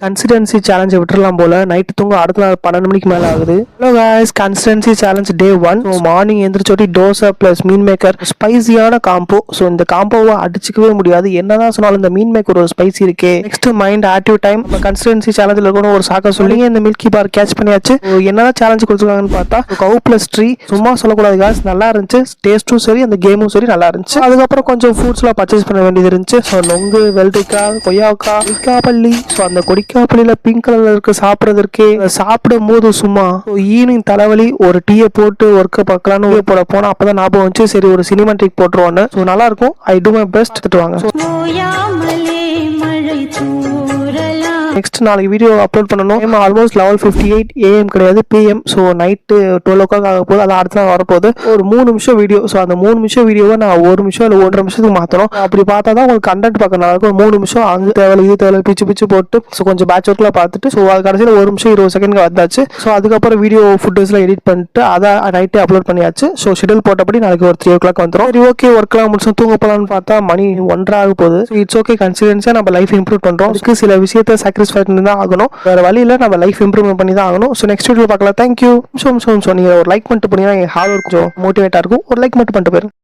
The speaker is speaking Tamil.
கன்சிஸ்டன்சி சேலஞ்சை விட்டுறலாம் போல. நைட்டு தூங்க அடுத்த நாள் 12 மணிக்கு மேலே ஆகுது. Hello guys, consistency challenge day 1. So morning எந்திரிச்சோட்டி தோசை ப்ளஸ் மீன் மேக்கர் ஸ்பைசியான காம்போ. ஸோ இந்த காம்போவை அடிச்சிக்கவே முடியாது. என்னதான் சொன்னாலும் இந்த மீன் மேக்கர் ஒரு ஸ்பைசி இருக்கே. Next mind active time. நம்ம கன்சிஸ்டன்சி சேலஞ்சில் இருக்கணும் ஒரு சாக்கா சொல்லி இந்த மில்கி பார் கேட்ச் பண்ணியாச்சு. என்னதான் சேலஞ்ச் கொடுத்துருக்காங்கன்னு பார்த்தா கவு ப்ளஸ் ட்ரீ. சும்மா சொல்லக்கூடாது guys, நல்லா இருந்துச்சு. டேஸ்ட்டும் சரி அந்த கேமும் சரி நல்லா இருந்துச்சு. அதுக்கப்புறம் கொஞ்சம் ஃப்ரூட்ஸ்லாம் பர்ச்சேஸ் பண்ண வேண்டியது இருந்துச்சு. ஸோ நொங்கு, வெள்ளரிக்காய், கொய்யாக்காய், கொடிக்காப்பள்ளி. ஸோ அந்த கொடிக்காப்பள்ளியில பிங்க் கலர்ல இருக்கு சாப்பிட்றதுக்கு. சாப்பிடும் போது சும்மா ஈவினிங் தலைவலி ஒரு டீயை போட்டு ஒர்க்கை பார்க்கலான்னு போட போனா அப்பதான் ஞாபகம் வந்துச்சு சரி ஒரு சினிமாட்டிக் போட்டுருவான்னு. ஸோ நல்லா இருக்கும். ஐ டூ மை பெஸ்ட் திட்டுவாங்க. நெக்ஸ்ட் நாளைக்கு வீடியோ அப்லோட் பண்ணணும். ஆல்மோஸ்ட் லெவல் 58 AM கிடையாது PM. ஸோ நைட்டு 12 o'clock ஆக போகுது. அது அடுத்த நாள் வரப்போகுது. ஒரு 3 நிமிஷம் வீடியோ. ஸோ அந்த 3 நிமிஷம் வீடியோவை நான் 1 நிமிஷம் இல்லை 1.5 நிமிஷத்துக்கு மாற்றணும். அப்படி பார்த்தா தான் உங்களுக்கு கண்டென்ட் பார்க்க நல்லா இருக்கும். 3 நிமிஷம் அங்கே தேவை இது தேவை பிச்சு போட்டு ஸோ கொஞ்சம் பேட்ச் ஒர்க்லாம் பார்த்துட்டு ஸோ அது கடைசியில் 1 நிமிஷம் 20 செகண்ட் வந்தாச்சு. ஸோ அதுக்கப்புறம் வீடியோ ஃபுட்டேஜ்லாம் எடிட் பண்ணிட்டு அதை நைட்டே அப்லோட் பண்ணியாச்சு. ஸோ ஷெடியூல் போட்டபடி நாளைக்கு ஒரு 3 o'clock வந்துடும். சரி ஓகே, ஒர்க்லாம் முடிச்சு தூங்க போகலான்னு பார்த்தா மணி 1:30 ஆக போகுது. இட்ஸ் ஓகே, கன்சிஸ்டன்ஸாக நம்ம லைஃப் இம்ப்ரூவ் பண்ணுறோம். அதுக்கு சில விஷயத்தை சாக்ரிஃபைஸ் பண்ணி தான் ஆகணும். வேற வழியில் நம்ம லைஃப் இம்ப்ரூவ்மெண்ட் பண்ணி தான் ஆகணும். ஸோ நெக்ஸ்ட் வீடியோ பார்க்கலாம். தேங்க்யூ. ஸோ நீங்கள் ஒரு லைக் பண்ணிட்டு போனீங்கன்னா ஹார்ட் ஒர்க் கொஞ்சம் மோட்டிவேட்டாக இருக்கும். ஒரு லைக் மட்டும் பண்ணிட்டு போயிரு.